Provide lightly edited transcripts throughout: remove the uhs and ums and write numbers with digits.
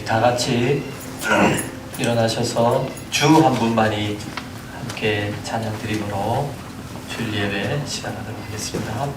우리 다 같이 일어나셔서 주 한 분만이 함께 찬양 드림으로 주일 예배 시작하도록 하겠습니다.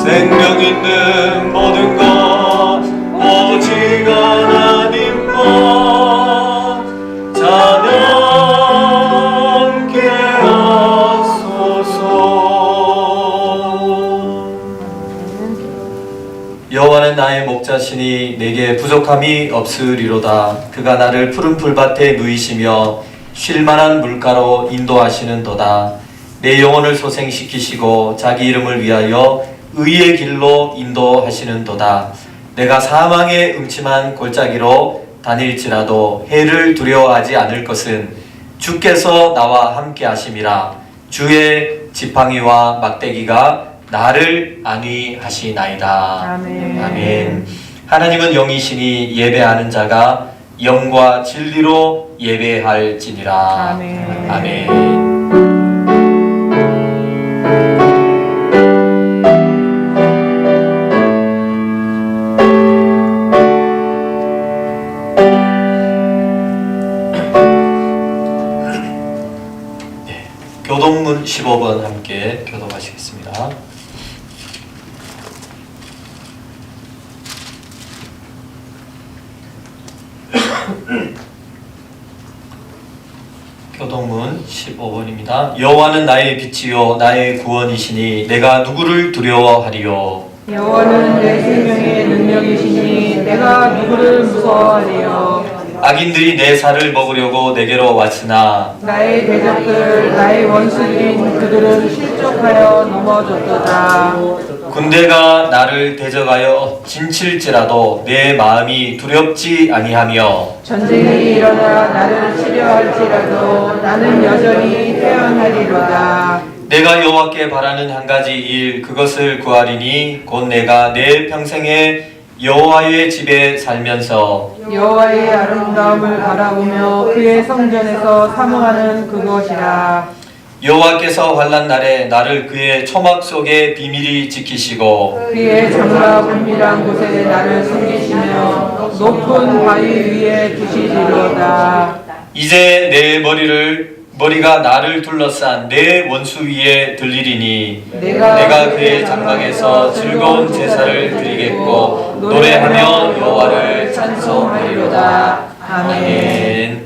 생명 있는 모든 것 오직 하나님만 찬양케 하소서. 여호와는 나의 목자시니 내게 부족함이 없으리로다. 그가 나를 푸른 풀밭에 누이시며 쉴만한 물가로 인도하시는도다. 내 영혼을 소생시키시고 자기 이름을 위하여 의의 길로 인도하시는도다. 내가 사망의 음침한 골짜기로 다닐지라도 해를 두려워하지 않을 것은 주께서 나와 함께 하심이라. 주의 지팡이와 막대기가 나를 안위하시나이다. 아멘. 아멘. 하나님은 영이시니 예배하는 자가 영과 진리로 예배할지니라. 아멘. 아멘. 교동문 15번 함께 교독하시겠습니다. 교동문 15번입니다. 여호와는 나의 빛이요 나의 구원이시니 내가 누구를 두려워하리요. 여호와는 내 생명의 능력이시니 내가 누구를 무서워하리요. 악인들이 내 살을 먹으려고 내게로 왔으나 나의 대적들 나의 원수들인 그들은 실족하여 넘어졌도다. 군대가 나를 대적하여 진칠지라도 내 마음이 두렵지 아니하며 전쟁이 일어나 나를 치려할지라도 나는 여전히 태어나리로다. 내가 여호와께 바라는 한 가지 일 그것을 구하리니 곧 내가 내 평생에 여호와의 집에 살면서 여호와의 아름다움을 바라보며 그의 성전에서 사모하는 그것이라. 여호와께서 환난 날에 나를 그의 초막 속에 비밀히 지키시고 그의 장막 은밀한 곳에 나를 숨기시며 높은 바위 위에 두시리로다. 이제 내 머리가 나를 둘러싼 내 원수 위에 들리리니 내가 그의 장막에서 즐거운 제사를 드리겠고 노래하며 여호와를 찬송하리로다. 아멘.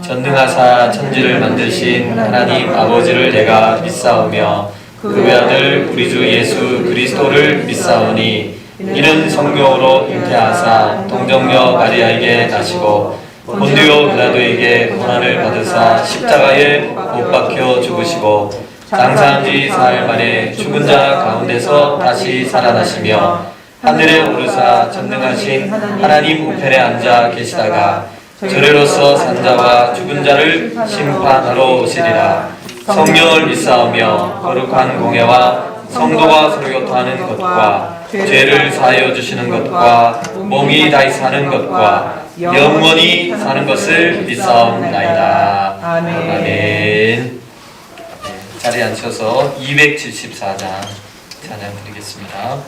전능하사 천지를 만드신 하나님 아버지를 내가 믿사오며 그 외아들 우리 주 예수 그리스도를 믿사오니 이는 성령으로 잉태하사 동정녀 마리아에게 나시고 본디오 빌라도에게 고난을 받으사 십자가에 못 박혀 죽으시고 장사한 지 사흘 만에 죽은 자 가운데서 다시 살아나시며 하늘에 오르사 전능하신 하나님 우편에 앉아 계시다가 저리로서 산자와 죽은 자를 심판하러 오시리라. 성령을 믿사오며 거룩한 공예와 성도가 서로 교통하는 것과 죄를 사하여 주시는 것과 몸이 다시 사는 것과 영원히 사는 것을 믿사옵나이다. 아멘. 아멘. 자리에 앉으셔서 274장 찬양 드리겠습니다.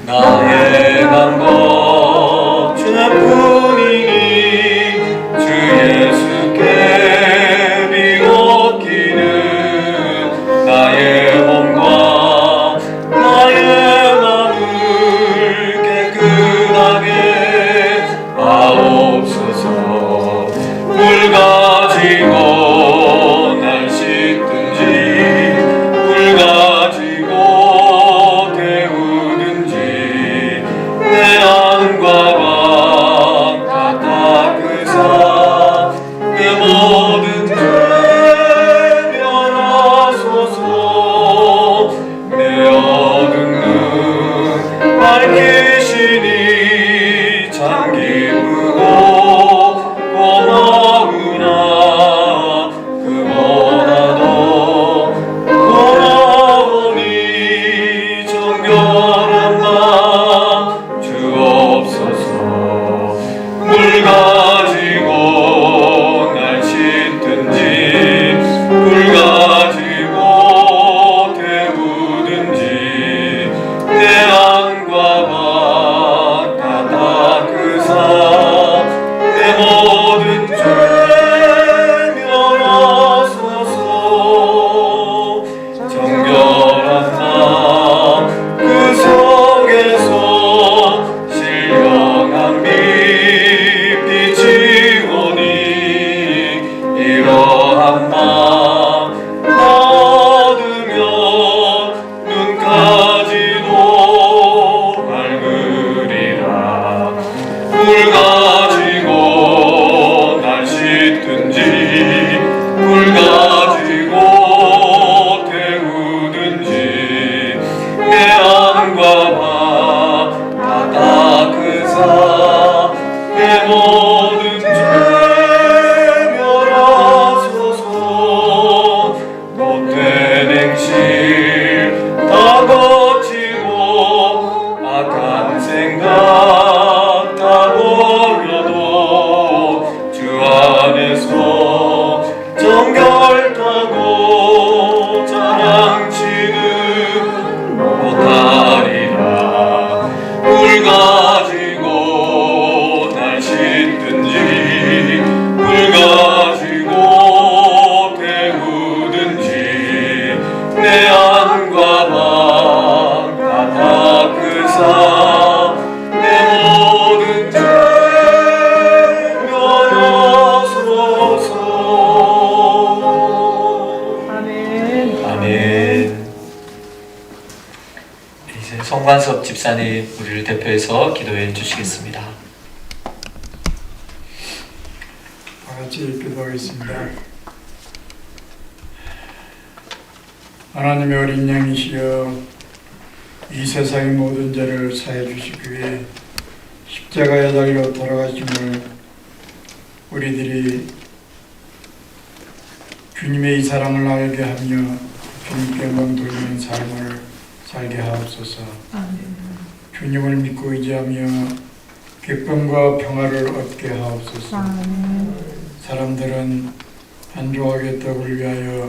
나의 방법 주뿐이니 주 예수께 비옵기는 나의 몸과 나의 마음을 깨끗하게 하옵소서. 생실 다 거치고 악한 생각 다 버려도 주 안에서 정결하고 자랑치는 못하리라. 물 가지고 날 씻든지 물 가지고 태우든지 내 안과 방 다 닦으사 내 모든 죄 면하소서. 아멘. 아멘. 이제 송관섭 집사님 우리를 대표해서 기도해 주시겠습니다. 다 같이 기도하겠습니다. 하나님의 어린 양이시여, 이 세상의 모든 죄를 사해 주시기 위해 십자가에 달려 돌아가심을 우리들이 주님의 이 사랑을 알게 하며 주님께 영광 돌리는 삶을 살게 하옵소서. 주님을 믿고 의지하며 기쁨과 평화를 얻게 하옵소서. 사람들은 한조하게 떡을 위하여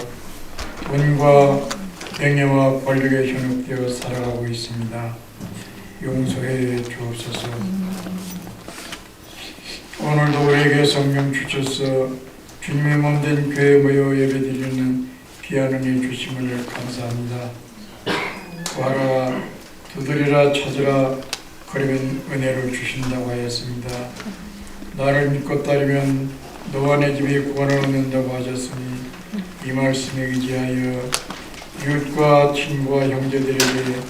돈과 명예와 권력에 현혹되어 살아가고 있습니다. 용서해 주옵소서. 오늘도 우리에게 성령 주셔서 주님의 몸된 교회에 모여 예배드리는 귀한 은혜 주심을 감사합니다. 구하라, 두드리라, 찾으라, 걸으면 은혜를 주신다고 하였습니다. 나를 믿고 따르면 너와 내 집에 구원을 얻는다고 하셨으니 이 말씀에 의지하여 이웃과 친구와 형제들에게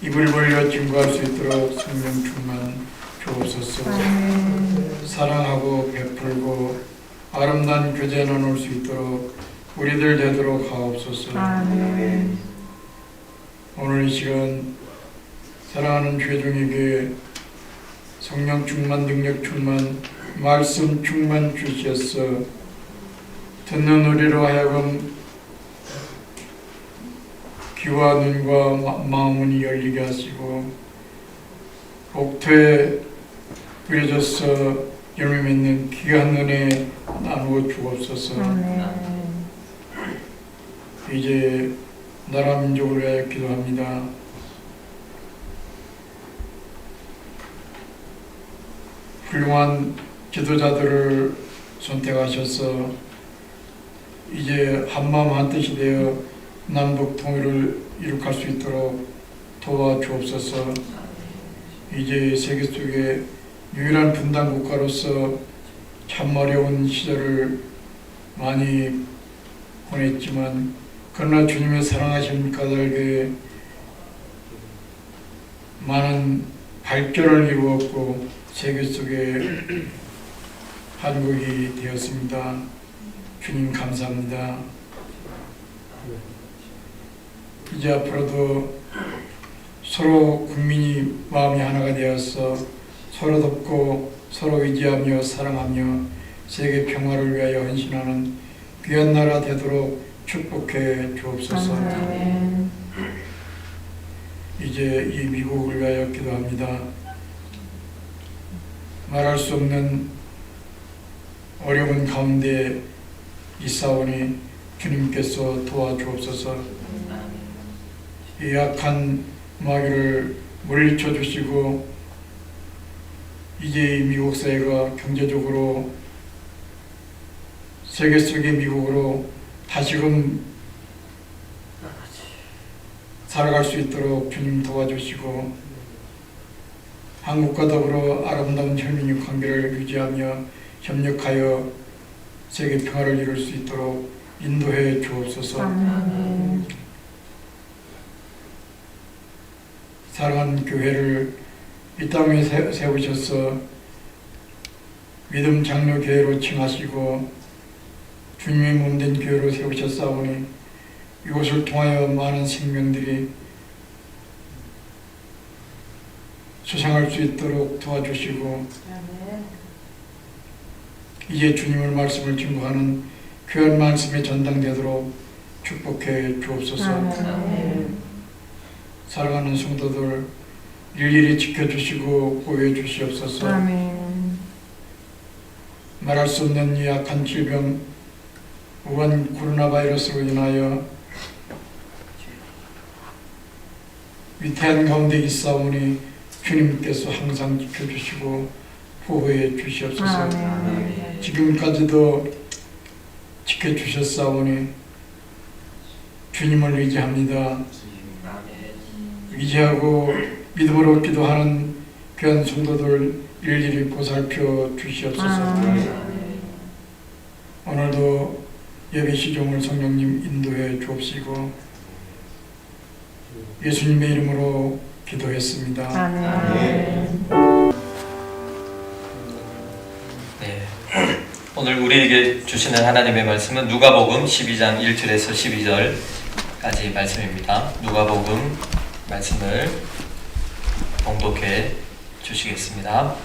입을 벌려 증거할 수 있도록 성령 충만 주옵소서. 사랑하고 베풀고 아름다운 교제 나눌 수 있도록 우리들 되도록 하옵소서. 오늘 이 시간 사랑하는 죄종에게 성령 충만, 능력 충만, 말씀 충만 주셔서 듣는 우리로 하여금 귀와 눈과 마음을 열리게 하시고 옥토에 뿌려져서 열매 맺는 귀한 은혜 나누어 주옵소서. 이제 나라 민족을 위하여 기도합니다. 훌륭한 지도자들을 선택하셔서 이제 한마음 한뜻이 되어 남북 통일을 이룩할 수 있도록 도와주옵소서. 이제 세계 속에 유일한 분단 국가로서 참 어려운 시절을 많이 보냈지만 그러나 주님의 사랑하신 까닭에 많은 발전을 이루었고 세계 속에 한국이 되었습니다. 주님 감사합니다. 이제 앞으로도 서로 국민이 마음이 하나가 되어서 서로 돕고 서로 의지하며 사랑하며 세계 평화를 위하여 헌신하는 귀한 나라 되도록 축복해 주옵소서. 이제 이 미국을 위하여 기도합니다. 말할 수 없는 어려운 가운데 있사오니 주님께서 도와주옵소서. 이 악한 마귀를 물리쳐 주시고 이제 이 미국 사회가 경제적으로 세계 속의 미국으로 다시금 살아갈 수 있도록 주님 도와주시고 한국과 더불어 아름다운 혈민족 관계를 유지하며 협력하여 세계 평화를 이룰 수 있도록 인도해 주옵소서. 사랑하는 교회를 이 땅에 세우셔서 믿음 장로 교회로 칭하시고 주님의 몸된 교회로 세우셨사오니 이곳을 통하여 많은 생명들이 수상할 수 있도록 도와주시고 이제 주님의 말씀을 증거하는 귀한 말씀에 전당되도록 축복해 주옵소서. 아멘. 살아가는 성도들 일일이 지켜주시고 보호해 주시옵소서. 아멘. 말할 수 없는 이 약한 질병 우한 코로나 바이러스로 인하여 위태한 가운데 있사오니 주님께서 항상 지켜주시고 보호해 주시옵소서. 아멘. 지금까지도 지켜주셨사오니 주님을 의지합니다. 의지하고 믿음으로 기도하는 귀한 성도들 일일이 보살펴 주시옵소서. 오늘도 예배 시종을 성령님 인도해 주옵시고 예수님의 이름으로 기도했습니다. 아멘. 네. 오늘 우리에게 주시는 하나님의 말씀은 누가복음 12장 1절에서 12절까지 말씀입니다. 누가복음 말씀을 봉독해 주시겠습니다.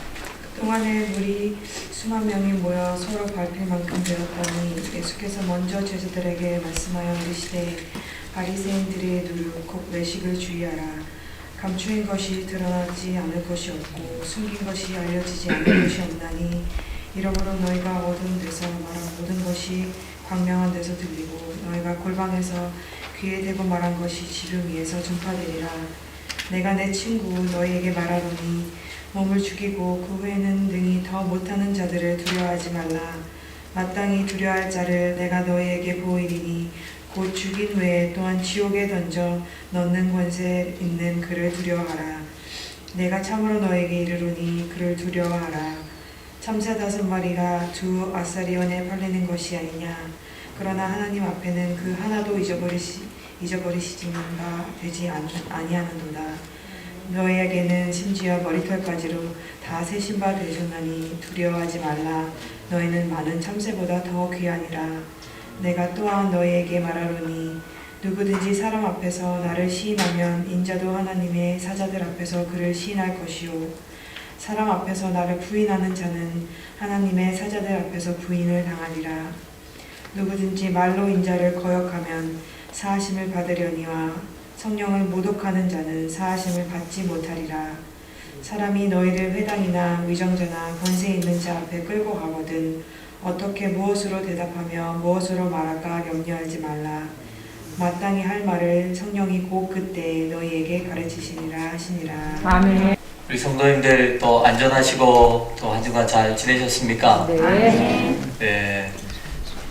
그동안에 물이 수만 명이 모여 서로 밟힐 만큼 되었더니 예수께서 먼저 제자들에게 말씀하여 이르시되 바리새인들의 누룩 곧 외식을 주의하라. 감추인 것이 드러나지 않을 것이 없고 숨긴 것이 알려지지 않을 것이 없나니 이러므로 너희가 어두운 데서 말한 모든 것이 광명한 데서 들리고 너희가 골방에서 귀에 대고 말한 것이 지붕 위에서 전파되리라. 내가 내 친구 너희에게 말하노니 몸을 죽이고 그 후에는 능히 더 못하는 자들을 두려워하지 말라. 마땅히 두려워할 자를 내가 너희에게 보이리니 곧 죽인 후에 또한 지옥에 던져 넣는 권세 있는 그를 두려워하라. 내가 참으로 너희에게 이르노니 그를 두려워하라. 참새 5마리가 2 아사리온에 팔리는 것이 아니냐. 그러나 하나님 앞에는 그 하나도 잊어버리시지는 바 되지 아니하는도다. 너희에게는 심지어 머리털까지로 다 세신 바 되셨나니 두려워하지 말라. 너희는 많은 참새보다 더 귀하니라. 내가 또한 너희에게 말하노니 누구든지 사람 앞에서 나를 시인하면 인자도 하나님의 사자들 앞에서 그를 시인할 것이요 사람 앞에서 나를 부인하는 자는 하나님의 사자들 앞에서 부인을 당하리라. 누구든지 말로 인자를 거역하면 사하심을 받으려니와 성령을 모독하는 자는 사하심을 받지 못하리라. 사람이 너희를 회당이나 위정자나 권세 있는 자 앞에 끌고 가거든 어떻게 무엇으로 대답하며 무엇으로 말할까 염려하지 말라. 마땅히 할 말을 성령이 곧 그때 너희에게 가르치시니라 하시니라. 아멘. 우리 성도님들 또 안전하시고 또 한 주간 잘 지내셨습니까? 네. 네.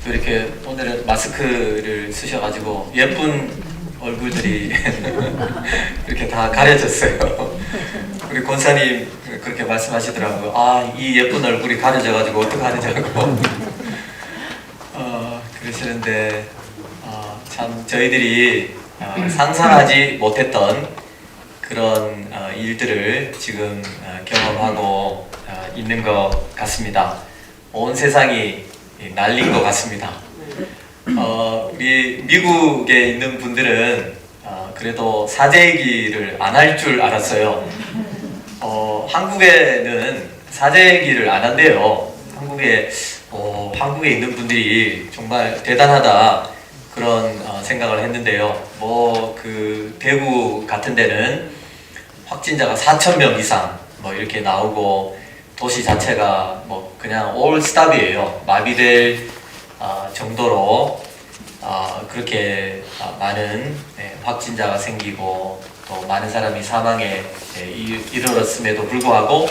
또 이렇게 오늘은 마스크를 쓰셔가지고 예쁜 얼굴들이 이렇게 다 가려졌어요. 우리 권사님 그렇게 말씀하시더라고요. 아, 이 예쁜 얼굴이 가려져가지고 어떡하느냐고 그러시는데 참 저희들이 상상하지 못했던 그런 일들을 지금 경험하고 있는 것 같습니다. 온 세상이 난린 것 같습니다. 우리 미국에 있는 분들은 그래도 사제 얘기를 안 할 줄 알았어요. 한국에는 사제 얘기를 안 한대요. 한국에 있는 분들이 정말 대단하다 그런 생각을 했는데요. 그 대구 같은 데는 확진자가 4,000명 이상 이렇게 나오고 도시 자체가 그냥 올 스탑이에요. 마비될 정도로 그렇게 많은 확진자가 생기고 또 많은 사람이 사망에 이르렀음에도 불구하고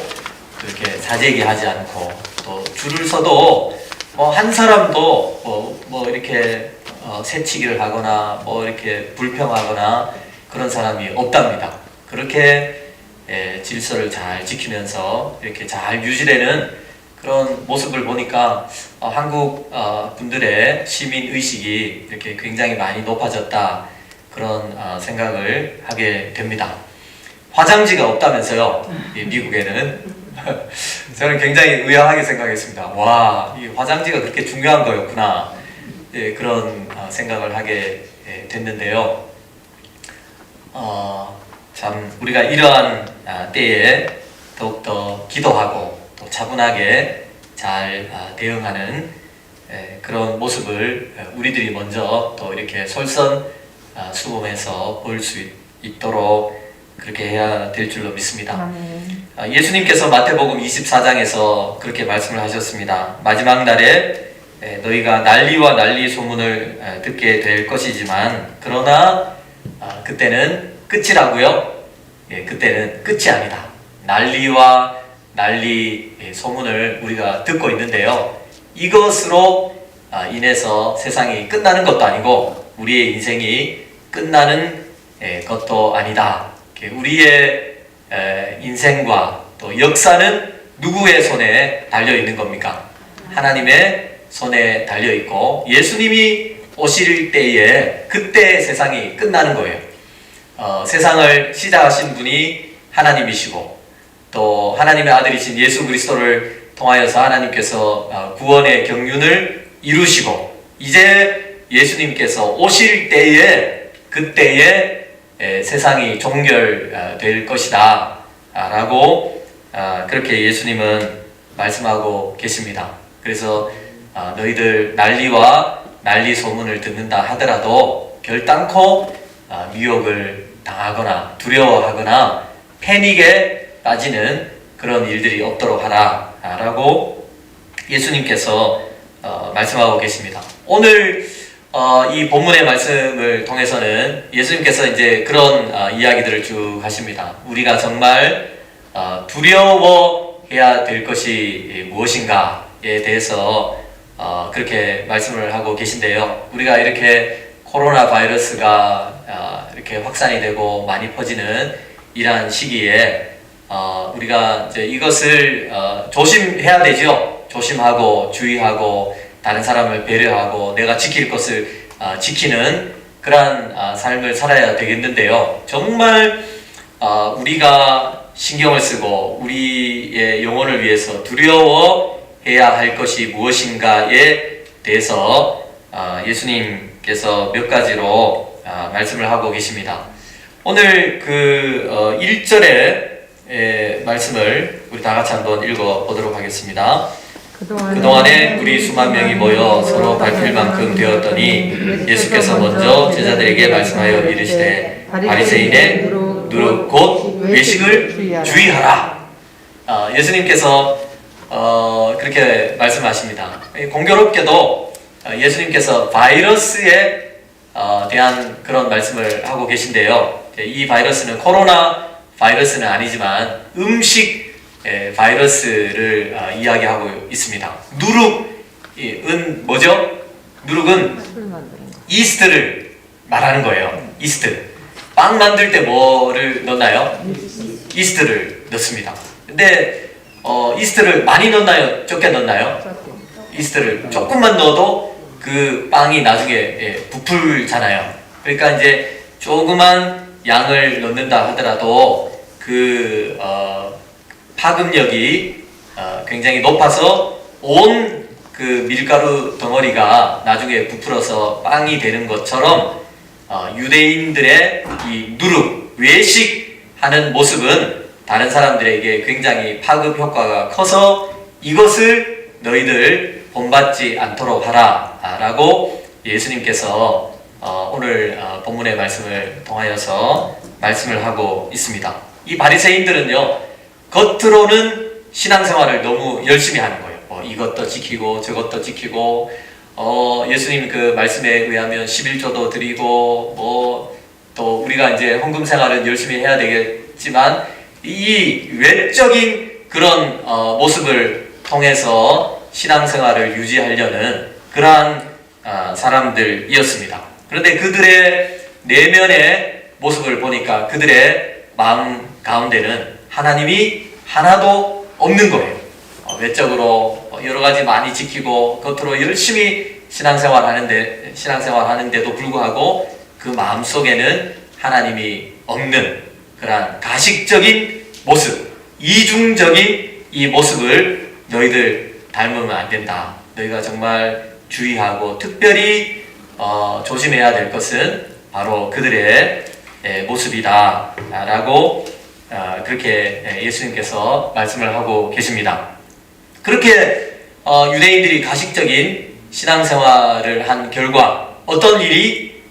그렇게 사재기하지 않고 또 줄을 서도 한 사람도 이렇게 새치기를 하거나 이렇게 불평하거나 그런 사람이 없답니다. 그렇게 질서를 잘 지키면서 이렇게 잘 유지되는 그런 모습을 보니까 한국 분들의 시민 의식이 이렇게 굉장히 많이 높아졌다 그런 생각을 하게 됩니다. 화장지가 없다면서요, 이 미국에는. 저는 굉장히 의아하게 생각했습니다. 와, 이 화장지가 그렇게 중요한 거였구나. 그런 생각을 하게 됐는데요. 참 우리가 이러한 때에 더욱더 기도하고 또 차분하게 잘 대응하는 그런 모습을 우리들이 먼저 또 이렇게 솔선수범해서 볼 수 있도록 그렇게 해야 될 줄로 믿습니다. 예수님께서 마태복음 24장에서 그렇게 말씀을 하셨습니다. 마지막 날에 너희가 난리와 난리 소문을 듣게 될 것이지만 그러나 그때는 끝이라고요? 그때는 끝이 아니다. 난리와 난리 소문을 우리가 듣고 있는데요. 이것으로 인해서 세상이 끝나는 것도 아니고 우리의 인생이 끝나는 것도 아니다. 우리의 인생과 또 역사는 누구의 손에 달려 있는 겁니까? 하나님의 손에 달려 있고 예수님이 오실 때에 그때 세상이 끝나는 거예요. 세상을 시작하신 분이 하나님이시고 또 하나님의 아들이신 예수 그리스도를 통하여서 하나님께서 구원의 경륜을 이루시고 이제 예수님께서 오실 때에 그때에 세상이 종결될 것이다 라고 그렇게 예수님은 말씀하고 계십니다. 그래서 너희들 난리와 난리 소문을 듣는다 하더라도 결단코 미혹을 당하거나 두려워하거나 패닉에 빠지는 그런 일들이 없도록 하라 라고 예수님께서 말씀하고 계십니다. 오늘 이 본문의 말씀을 통해서는 예수님께서 이제 그런 이야기들을 쭉 하십니다. 우리가 정말 두려워해야 될 것이 무엇인가에 대해서 그렇게 말씀을 하고 계신데요. 우리가 이렇게 코로나 바이러스가 이렇게 확산이 되고 많이 퍼지는 이러한 시기에 우리가 이제 이것을 조심해야 되죠. 조심하고 주의하고 다른 사람을 배려하고 내가 지킬 것을 지키는 그러한 삶을 살아야 되겠는데요. 정말 우리가 신경을 쓰고 우리의 영혼을 위해서 두려워해야 할 것이 무엇인가에 대해서 예수님께서 몇 가지로 말씀을 하고 계십니다. 오늘 그 1절의 말씀을 우리 다 같이 한번 읽어보도록 하겠습니다. 그동안에 우리 수만 명이 모여 서로 밟힐 만큼 되었더니 예수께서 먼저 제자들에게 말씀하여 이르시되 바리새인의 누룩 곧 외식을 주의하라. 예수님께서 그렇게 말씀하십니다. 공교롭게도 예수님께서 바이러스에 대한 그런 말씀을 하고 계신데요. 이 바이러스는 코로나 바이러스는 아니지만 음식 바이러스를 이야기하고 있습니다. 누룩은 뭐죠? 누룩은 이스트를 말하는 거예요. 이스트. 빵 만들 때 뭐를 넣나요? 이스트를 넣습니다. 근데 이스트를 많이 넣나요? 적게 넣나요? 이스트를 조금만 넣어도 그 빵이 나중에 부풀잖아요. 그러니까 이제 조그만 양을 넣는다 하더라도 그 파급력이 굉장히 높아서 온 그 밀가루 덩어리가 나중에 부풀어서 빵이 되는 것처럼 유대인들의 이 누룩, 외식하는 모습은 다른 사람들에게 굉장히 파급 효과가 커서 이것을 너희들 본받지 않도록 하라 라고 예수님께서 오늘 본문의 말씀을 통하여서 말씀을 하고 있습니다. 이 바리새인들은요, 겉으로는 신앙생활을 너무 열심히 하는 거예요. 이것도 지키고 저것도 지키고 예수님 그 말씀에 의하면 11조도 드리고 또 우리가 이제 헌금 생활은 열심히 해야 되겠지만 이 외적인 그런 모습을 통해서 신앙생활을 유지하려는 그러한 사람들이었습니다. 그런데 그들의 내면의 모습을 보니까 그들의 마음 가운데는 하나님이 하나도 없는 거예요. 외적으로 여러 가지 많이 지키고 겉으로 열심히 신앙생활 하는데도 불구하고 그 마음 속에는 하나님이 없는 그러한 가식적인 모습, 이중적인 이 모습을 너희들 닮으면 안 된다. 너희가 정말 주의하고 특별히 조심해야 될 것은 바로 그들의 모습이다 라고 그렇게 예수님께서 말씀을 하고 계십니다. 그렇게 유대인들이 가식적인 신앙생활을 한 결과 어떤 일이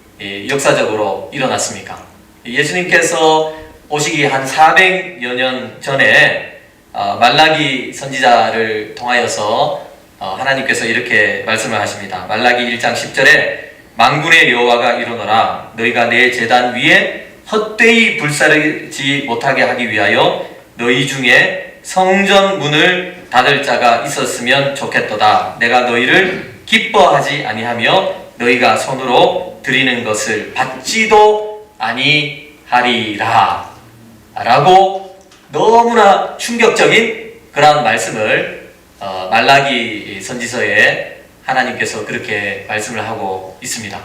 역사적으로 일어났습니까? 예수님께서 오시기 한 400여 년 전에 말라기 선지자를 통하여서 하나님께서 이렇게 말씀을 하십니다. 말라기 1장 10절에 만군의 여호와가 이르노라 너희가 내 제단 위에 헛되이 불사르지 못하게 하기 위하여 너희 중에 성전 문을 닫을 자가 있었으면 좋겠도다. 내가 너희를 기뻐하지 아니하며 너희가 손으로 드리는 것을 받지도 아니하리라 라고 너무나 충격적인 그런 말씀을 말라기 선지서에 하나님께서 그렇게 말씀을 하고 있습니다.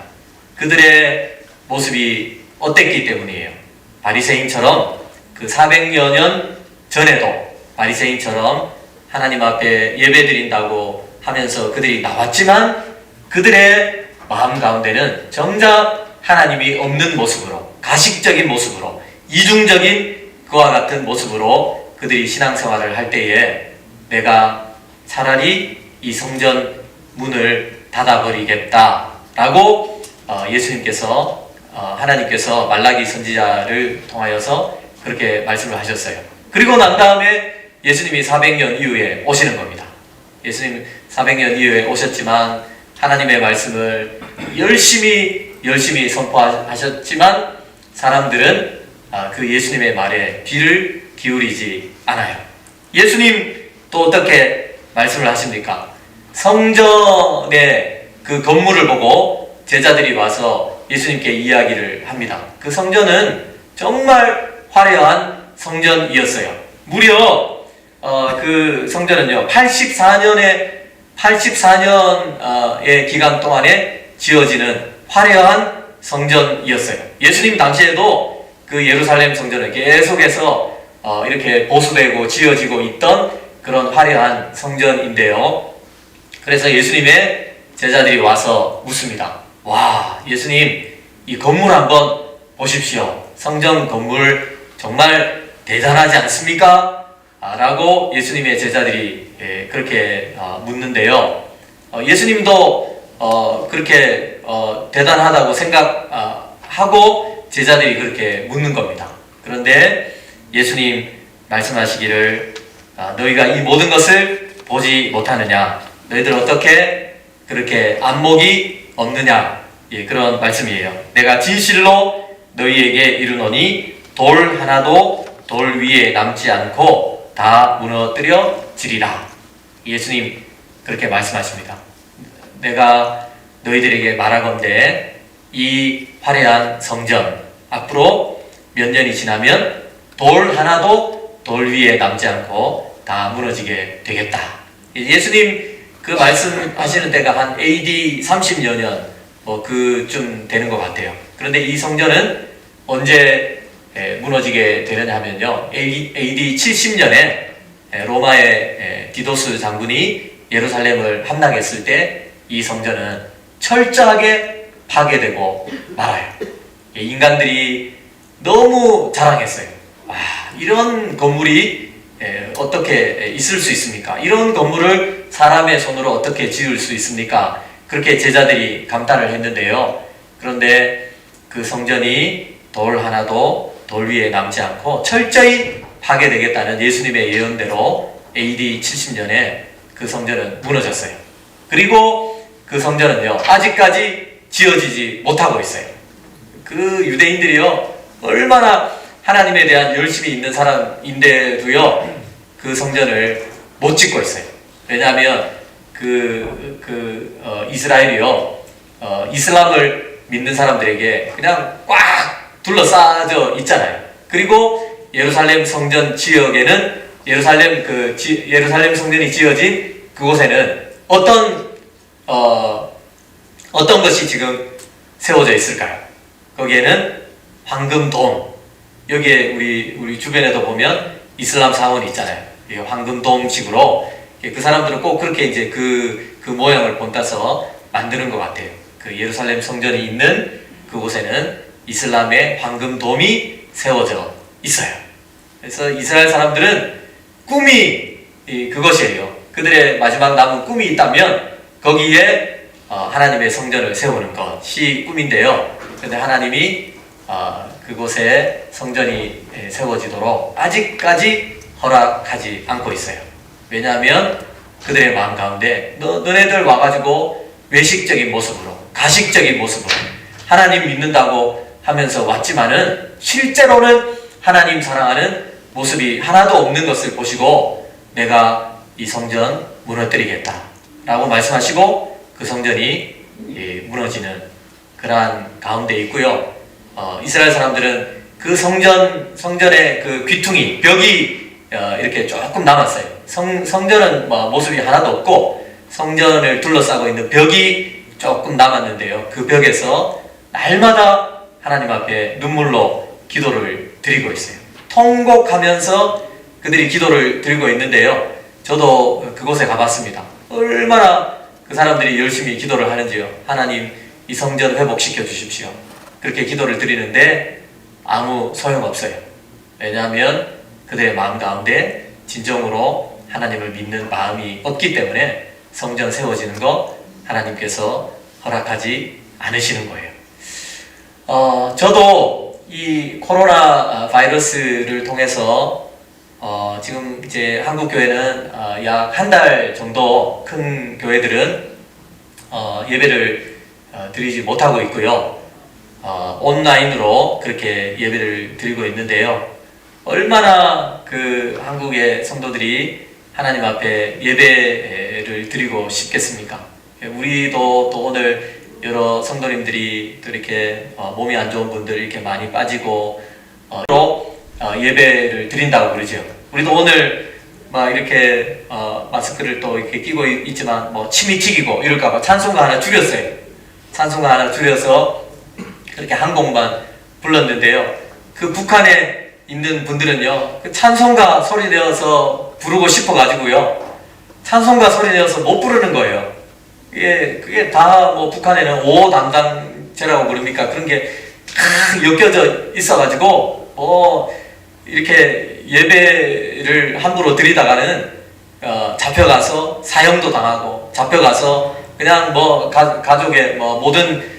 그들의 모습이 어땠기 때문이에요. 바리새인처럼 그 400여 년 전에도 바리새인처럼 하나님 앞에 예배드린다고 하면서 그들이 나왔지만 그들의 마음 가운데는 정작 하나님이 없는 모습으로, 가식적인 모습으로, 이중적인 그와 같은 모습으로 그들이 신앙생활을 할 때에 내가 차라리 이 성전 문을 닫아버리겠다라고 예수님께서 하나님께서 말라기 선지자를 통하여서 그렇게 말씀을 하셨어요. 그리고 난 다음에 예수님이 400년 이후에 오시는 겁니다. 예수님 400년 이후에 오셨지만 하나님의 말씀을 열심히 선포하셨지만 사람들은 그 예수님의 말에 귀를 기울이지 않아요. 예수님 또 어떻게 말씀을 하십니까? 성전의 그 건물을 보고 제자들이 와서 예수님께 이야기를 합니다. 그 성전은 정말 화려한 성전이었어요. 무려 그 성전은요 84년의 기간 동안에 지어지는 화려한 성전이었어요. 예수님 당시에도 그 예루살렘 성전은 계속해서 이렇게 보수되고 지어지고 있던 그런 화려한 성전인데요. 그래서 예수님의 제자들이 와서 묻습니다. 와, 예수님 이 건물 한번 보십시오. 성전 건물 정말 대단하지 않습니까? 라고 예수님의 제자들이 그렇게 묻는데요. 예수님도 그렇게 대단하다고 생각하고 제자들이 그렇게 묻는 겁니다. 그런데 예수님 말씀하시기를 너희가 이 모든 것을 보지 못하느냐? 너희들 어떻게 그렇게 안목이 없느냐? 그런 말씀이에요. 내가 진실로 너희에게 이르노니 돌 하나도 돌 위에 남지 않고 다 무너뜨려지리라. 예수님 그렇게 말씀하십니다. 내가 너희들에게 말하건대 이 화려한 성전 앞으로 몇 년이 지나면 돌 하나도 돌 위에 남지 않고 다 무너지게 되겠다. 예수님 그 말씀하시는 때가 한 AD 30여 년 그쯤 되는 것 같아요. 그런데 이 성전은 언제 무너지게 되느냐 하면요, AD 70년에 로마의 디도스 장군이 예루살렘을 함락했을 때 이 성전은 철저하게 파괴되고 말아요. 인간들이 너무 자랑했어요. 이런 건물이 어떻게 있을 수 있습니까? 이런 건물을 사람의 손으로 어떻게 지을 수 있습니까? 그렇게 제자들이 감탄을 했는데요. 그런데 그 성전이 돌 하나도 돌 위에 남지 않고 철저히 파괴되겠다는 예수님의 예언대로 AD 70년에 그 성전은 무너졌어요. 그리고 그 성전은요 아직까지 지어지지 못하고 있어요. 그 유대인들이요 얼마나 하나님에 대한 열심이 있는 사람인데도요 그 성전을 못 짓고 있어요. 왜냐하면 이스라엘이요 이슬람을 믿는 사람들에게 그냥 꽉 둘러싸져 있잖아요. 그리고 예루살렘 성전 지역에는 예루살렘 성전이 지어진 그곳에는 어떤 것이 지금 세워져 있을까요? 거기에는 황금돔. 여기에 우리 주변에도 보면 이슬람 사원이 있잖아요. 황금돔식으로 그 사람들은 꼭 그렇게 이제 그 모양을 본따서 만드는 것 같아요. 그 예루살렘 성전이 있는 그곳에는 이슬람의 황금돔이 세워져 있어요. 그래서 이스라엘 사람들은 꿈이 그것이에요. 그들의 마지막 남은 꿈이 있다면 거기에 하나님의 성전을 세우는 것이 꿈인데요. 그런데 하나님이 그곳에 성전이 세워지도록 아직까지 허락하지 않고 있어요. 왜냐하면 그들의 마음 가운데 너네들 와가지고 외식적인 모습으로, 가식적인 모습으로 하나님 믿는다고 하면서 왔지만은 실제로는 하나님 사랑하는 모습이 하나도 없는 것을 보시고 내가 이 성전 무너뜨리겠다 라고 말씀하시고 그 성전이 무너지는 그러한 가운데 있고요. 이스라엘 사람들은 그 성전의 그 귀퉁이, 벽이 이렇게 조금 남았어요. 성전은 모습이 하나도 없고 성전을 둘러싸고 있는 벽이 조금 남았는데요. 그 벽에서 날마다 하나님 앞에 눈물로 기도를 드리고 있어요. 통곡하면서 그들이 기도를 드리고 있는데요. 저도 그곳에 가봤습니다. 얼마나 그 사람들이 열심히 기도를 하는지요. 하나님 이 성전 회복시켜 주십시오. 그렇게 기도를 드리는데 아무 소용없어요. 왜냐하면 그들의 마음 가운데 진정으로 하나님을 믿는 마음이 없기 때문에 성전 세워지는 거 하나님께서 허락하지 않으시는 거예요. 저도 이 코로나 바이러스를 통해서 지금 이제 한국 교회는 약 한 달 정도 큰 교회들은 예배를 드리지 못하고 있고요. 온라인으로 그렇게 예배를 드리고 있는데요. 얼마나 그 한국의 성도들이 하나님 앞에 예배를 드리고 싶겠습니까? 우리도 또 오늘 여러 성도님들이 또 이렇게 몸이 안 좋은 분들 이렇게 많이 빠지고 예배를 드린다고 그러죠. 우리도 오늘 막 이렇게 마스크를 또 이렇게 끼고 있지만 뭐 침이 튀기고 이럴까봐 찬송가 하나 줄였어요. 찬송가 하나 줄여서 그렇게 한 곡만 불렀는데요. 그 북한에 있는 분들은요, 그 찬송가 소리 내어서 부르고 싶어가지고요, 찬송가 소리 내어서 못 부르는 거예요. 그게 다 뭐 북한에는 5 담당제라고 부릅니까? 그런 게 엮여져 있어가지고 뭐 이렇게 예배를 함부로 드리다가는 잡혀가서 사형도 당하고 잡혀가서 그냥 뭐 가족의 뭐 모든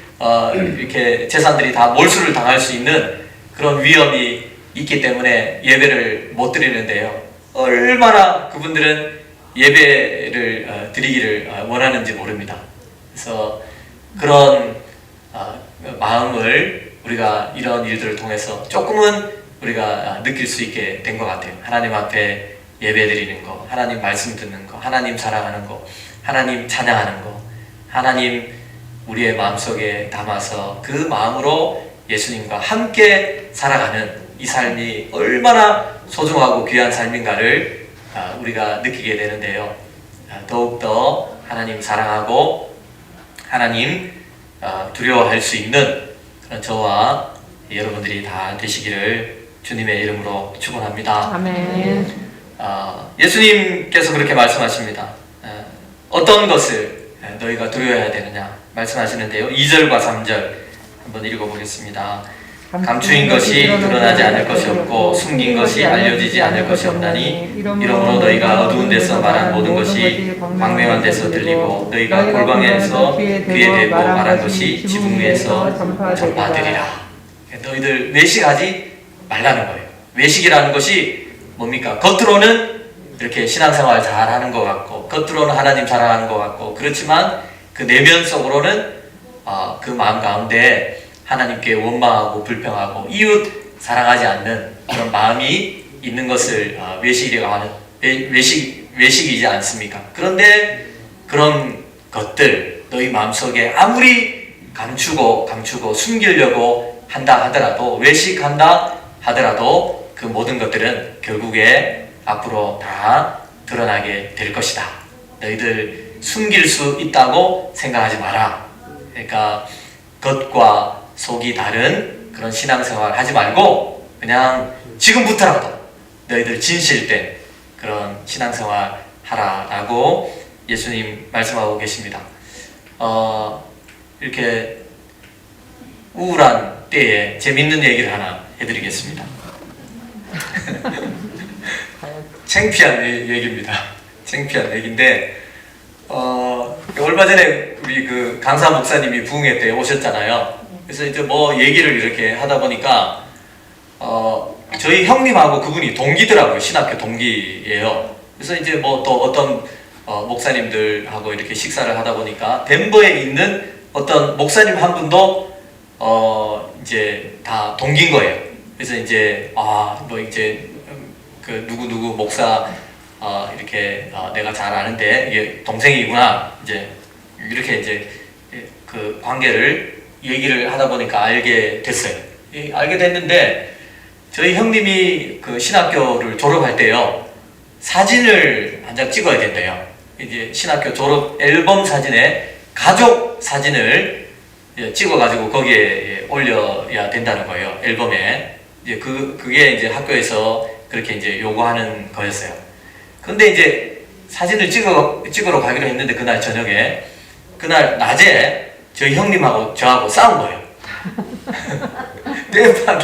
이렇게 재산들이 다 몰수를 당할 수 있는 그런 위험이 있기 때문에 예배를 못 드리는데요. 얼마나 그분들은 예배를 드리기를 원하는지 모릅니다. 그래서 그런 마음을 우리가 이런 일들을 통해서 조금은 우리가 느낄 수 있게 된 것 같아요. 하나님 앞에 예배 드리는 거, 하나님 말씀 듣는 거, 하나님 사랑하는 거, 하나님 찬양하는 거, 하나님 우리의 마음속에 담아서 그 마음으로 예수님과 함께 살아가는 이 삶이 얼마나 소중하고 귀한 삶인가를 우리가 느끼게 되는데요. 더욱더 하나님 사랑하고 하나님 두려워할 수 있는 그런 저와 여러분들이 다 되시기를 주님의 이름으로 축원합니다. 아멘. 예수님께서 그렇게 말씀하십니다. 어떤 것을 너희가 두려워해야 되느냐 말씀하시는데요. 2절과 3절 한번 읽어보겠습니다. 감추인 것이 드러나지 않을 것이 없고 숨긴 것이 알려지지 않을 것이 없나니 이러므로 너희가 어두운 데서 말한 모든 것이 광명한 데서 들리고 너희가 골방에서 귀에 대고 말한 것이 지붕 위에서 전파되리라. 너희들 외식하지 말라는 거예요. 외식이라는 것이 뭡니까? 겉으로는 이렇게 신앙생활 잘하는 것 같고 겉으로는 하나님 사랑하는 것 같고 그렇지만 그 내면 속으로는 그 마음 가운데 하나님께 원망하고 불평하고 이웃 사랑하지 않는 그런 마음이 있는 것을 외식이라고 하는 외식이지 않습니까? 그런데 그런 것들 너희 마음속에 아무리 감추고 숨기려고 한다 하더라도 외식한다 하더라도 그 모든 것들은 결국에 앞으로 다 드러나게 될 것이다. 너희들 숨길 수 있다고 생각하지 마라. 그러니까 겉과 속이 다른 그런 신앙생활 하지 말고 그냥 지금부터라도 너희들 진실된 그런 신앙생활 하라라고 예수님 말씀하고 계십니다. 이렇게 우울한 때에 재밌는 얘기를 하나 해드리겠습니다. 창피한 얘기입니다. 창피한 얘기인데 얼마 전에 우리 그 강사 목사님이 부흥회 때 오셨잖아요. 그래서 이제 뭐 얘기를 이렇게 하다 보니까 저희 형님하고 그분이 동기더라고요. 신학교 동기예요. 그래서 이제 뭐 또 어떤 목사님들하고 이렇게 식사를 하다 보니까 덴버에 있는 어떤 목사님 한 분도 이제 다 동기인 거예요. 그래서 이제 뭐 이제 그 누구 목사 이렇게 내가 잘 아는데 이게 동생이구나 이제 이렇게 이제 그 관계를 얘기를 하다 보니까 알게 됐어요. 알게 됐는데 저희 형님이 그 신학교를 졸업할 때요 사진을 한 장 찍어야 된대요. 이제 신학교 졸업 앨범 사진에 가족 사진을 찍어가지고 거기에 올려야 된다는 거예요. 앨범에 이제 그게 이제 학교에서 그렇게 이제 요구하는 거였어요. 근데 이제 사진을 찍으러 가기로 했는데 그날 저녁에 그날 낮에 저희 형님하고 저하고 싸운 거예요. 대판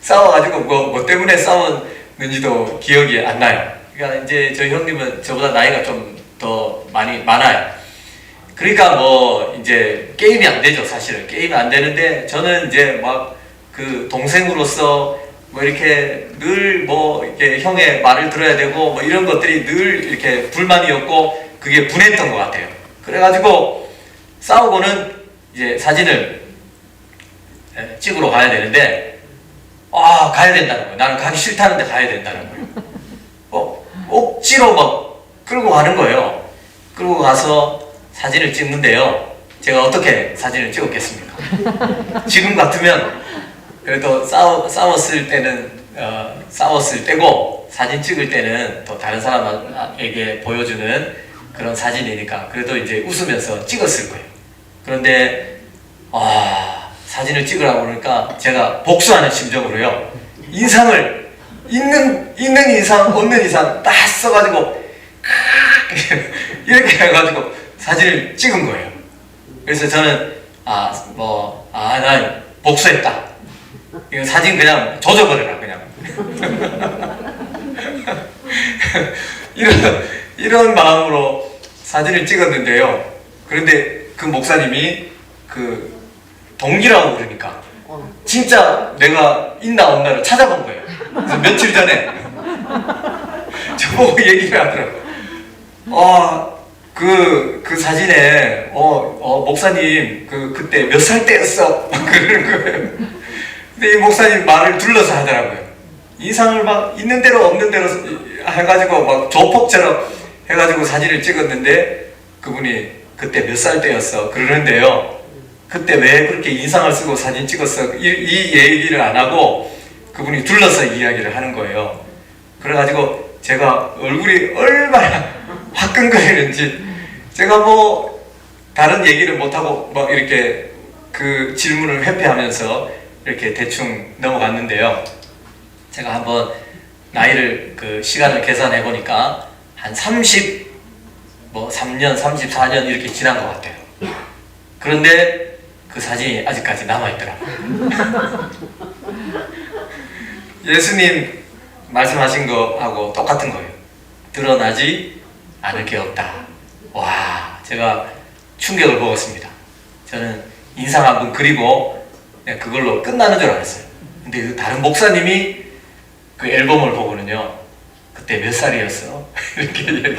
싸워가지고 뭐 때문에 싸웠는지도 기억이 안 나요. 그러니까 이제 저희 형님은 저보다 나이가 좀 더 많아요. 그러니까 뭐 이제 게임이 안 되죠. 사실은 게임이 안 되는데 저는 이제 막 그 동생으로서 뭐 이렇게 늘 뭐 이렇게 형의 말을 들어야 되고 뭐 이런 것들이 늘 이렇게 불만이었고 그게 분했던 것 같아요. 그래가지고 싸우고는 이제 사진을 찍으러 가야 되는데 가야 된다는 거예요. 나는 가기 싫다는데 가야 된다는 거예요. 억지로 막 끌고 가는 거예요. 끌고 가서 사진을 찍는데요. 제가 어떻게 사진을 찍었겠습니까? 지금 같으면 그래도 싸웠을 때는 싸웠을 때고 사진 찍을 때는 또 다른 사람에게 보여주는 그런 사진이니까 그래도 이제 웃으면서 찍었을 거예요. 그런데 사진을 찍으라고 그러니까 제가 복수하는 심정으로요 인상을 있는 인상 없는 인상 다 써가지고 이렇게 해가지고 사진을 찍은 거예요. 그래서 저는 난 복수했다. 이거 사진 그냥 조져버려라 그냥. 이런 마음으로 사진을 찍었는데요. 그런데 그 목사님이 그 동기라고 그러니까 진짜 내가 있나 없나를 찾아본 거예요. 그래서 며칠 전에 저보고 얘기를 하더라고요. 그 사진에 목사님 그때 몇 살 때였어 그러는 거예요. 근데 이 목사님 말을 둘러서 하더라고요. 인상을 막 있는 대로 없는 대로 해가지고 막 조폭처럼 해가지고 사진을 찍었는데 그분이 그때 몇 살 때였어 그러는데요. 그때 왜 그렇게 인상을 쓰고 사진 찍었어 이 얘기를 안 하고 그분이 둘러서 이야기를 하는 거예요. 그래가지고 제가 얼굴이 얼마나 화끈거리는지 제가 뭐 다른 얘기를 못하고 막 이렇게 그 질문을 회피하면서 이렇게 대충 넘어갔는데요. 제가 한번 나이를 그 시간을 계산해 보니까 한 3년, 34년 이렇게 지난 것 같아요. 그런데 그 사진이 아직까지 남아있더라고요. 예수님 말씀하신 거하고 똑같은 거예요. 드러나지 않을 게 없다. 와, 제가 충격을 먹었습니다. 저는 인상 한 번 그리고 그냥 그걸로 끝나는 줄 알았어요. 근데 그 다른 목사님이 그 앨범을 보고는요, 그때 몇 살이었어? 이렇게 얘기를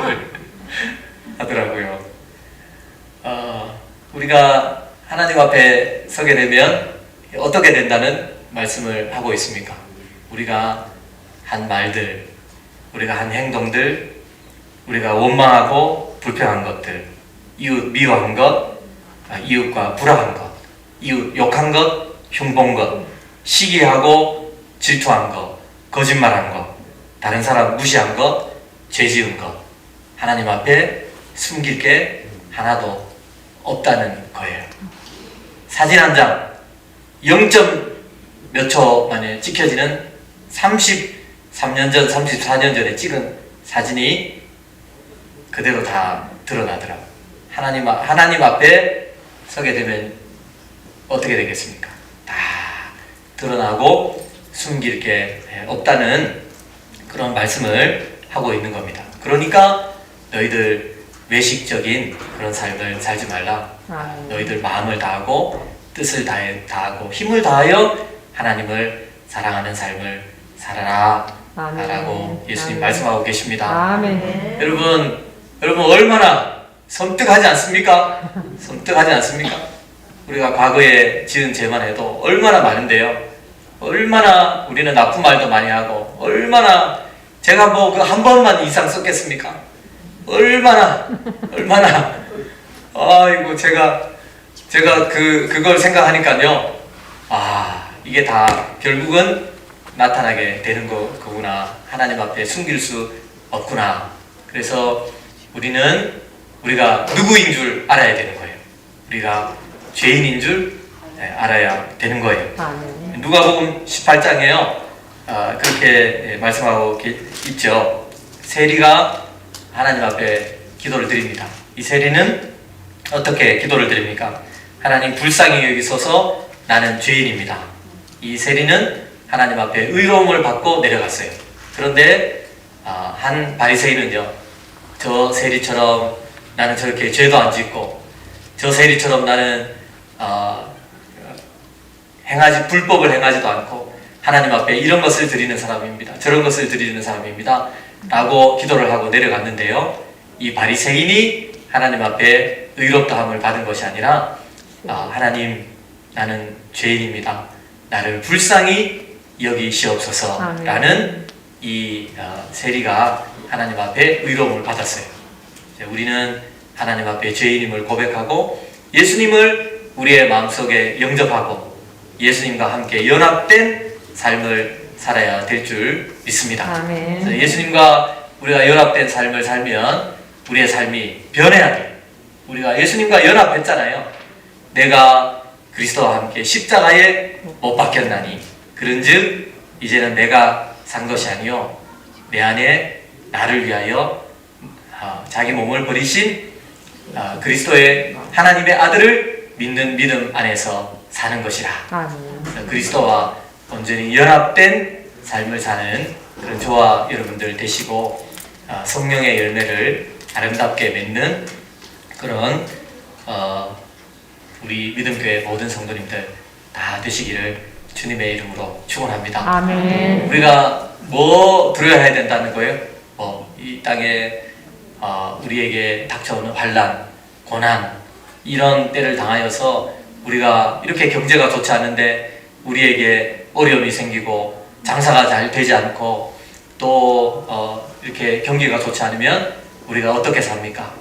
하더라고요. 우리가 하나님 앞에 서게 되면 어떻게 된다는 말씀을 하고 있습니까? 우리가 한 말들, 우리가 한 행동들, 우리가 원망하고 불평한 것들, 이웃 미워한 것, 이웃과 불화한 것, 이웃 욕한 것, 흉본 것, 시기하고 질투한 것, 거짓말한 것, 다른 사람 무시한 것, 죄 지은 것, 하나님 앞에 숨길 게 하나도 없다는 거예요. 사진 한 장, 0. 몇 초 만에 찍혀지는 33년 전, 34년 전에 찍은 사진이 그대로 다 드러나더라고요. 하나님 앞에 서게 되면 어떻게 되겠습니까? 다 드러나고 숨길 게 없다는 그런 말씀을 하고 있는 겁니다. 그러니까 너희들 외식적인 그런 삶을 살지 말라. 아멘. 너희들 마음을 다하고 뜻을 다하고 힘을 다하여 하나님을 사랑하는 삶을 살아라 아멘. 라고 예수님 아멘. 말씀하고 계십니다. 아멘. 여러분 얼마나 섬뜩하지 않습니까? 섬뜩하지 않습니까? 우리가 과거에 지은 죄만 해도 얼마나 많은데요. 얼마나 우리는 나쁜 말도 많이 하고 얼마나 제가 뭐 그 한 번만 이상 썼겠습니까? 얼마나 아이고 제가 그걸 생각하니까요. 아 이게 다 결국은 나타나게 되는 거구나. 하나님 앞에 숨길 수 없구나. 그래서 우리가 누구인 줄 알아야 되는 거예요. 우리가 죄인인 줄 알아야 되는 거예요. 아멘. 누가복음 18장에요. 그렇게 말씀하고 있죠. 세리가 하나님 앞에 기도를 드립니다. 이 세리는 어떻게 기도를 드립니까? 하나님 불쌍히 여기소서 나는 죄인입니다. 이 세리는 하나님 앞에 의로움을 받고 내려갔어요. 그런데 한 바리새인은요, 저 세리처럼 나는 저렇게 죄도 안 짓고 저 세리처럼 나는 불법을 행하지도 않고 하나님 앞에 이런 것을 드리는 사람입니다. 저런 것을 드리는 사람입니다. 라고 기도를 하고 내려갔는데요. 이 바리새인이 하나님 앞에 의롭다함을 받은 것이 아니라 하나님 나는 죄인입니다. 나를 불쌍히 여기시옵소서 라는 이 세리가 하나님 앞에 의로움을 받았어요. 우리는 하나님 앞에 죄인임을 고백하고 예수님을 우리의 마음속에 영접하고 예수님과 함께 연합된 삶을 살아야 될 줄 믿습니다. 아멘. 예수님과 우리가 연합된 삶을 살면 우리의 삶이 변해야 돼요. 우리가 예수님과 연합했잖아요. 내가 그리스도와 함께 십자가에 못 박혔나니 그런즉 이제는 내가 산 것이 아니요 내 안에 나를 위하여 자기 몸을 버리신 그리스도의 하나님의 아들을 믿는 믿음 안에서 사는 것이라. 아멘. 그리스도와 온전히 연합된 삶을 사는 그런 저와 여러분들 되시고 성령의 열매를 아름답게 맺는 그런 우리 믿음교회 모든 성도님들 다 되시기를 주님의 이름으로 축원합니다. 아멘. 우리가 뭐 두려워해야 된다는 거예요? 이 땅에 우리에게 닥쳐오는 환난, 고난 이런 때를 당하여서 우리가 이렇게 경제가 좋지 않은데 우리에게 어려움이 생기고 장사가 잘 되지 않고 또 이렇게 경기가 좋지 않으면 우리가 어떻게 삽니까?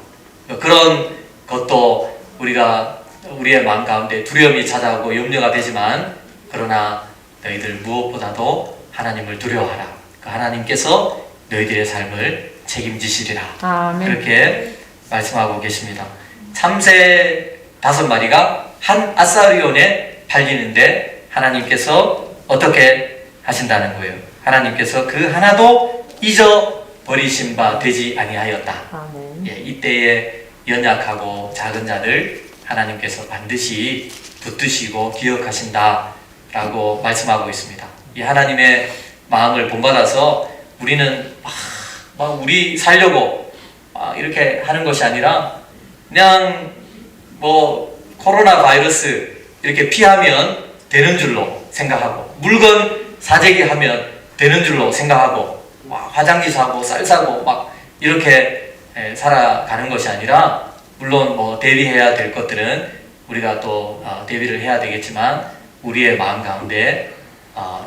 그런 것도 우리가 우리의 마음 가운데 두려움이 찾아오고 염려가 되지만 그러나 너희들 무엇보다도 하나님을 두려워하라. 그 하나님께서 너희들의 삶을 책임지시리라. 아멘. 그렇게 말씀하고 계십니다. 참새 5마리가 한 아사리온에 팔리는데 하나님께서 어떻게 하신다는 거예요? 하나님께서 그 하나도 잊어버리신 바 되지 아니하였다. 아멘. 이때에 연약하고 작은 자들 하나님께서 반드시 붙드시고 기억하신다 라고 말씀하고 있습니다. 이 하나님의 마음을 본받아서 우리는 막 우리 살려고 이렇게 하는 것이 아니라 그냥 뭐 코로나 바이러스 이렇게 피하면 되는 줄로 생각하고 물건 사재기 하면 되는 줄로 생각하고 화장지 사고 쌀 사고 막 이렇게 살아가는 것이 아니라 물론 뭐 대비해야 될 것들은 우리가 또 대비를 해야 되겠지만 우리의 마음 가운데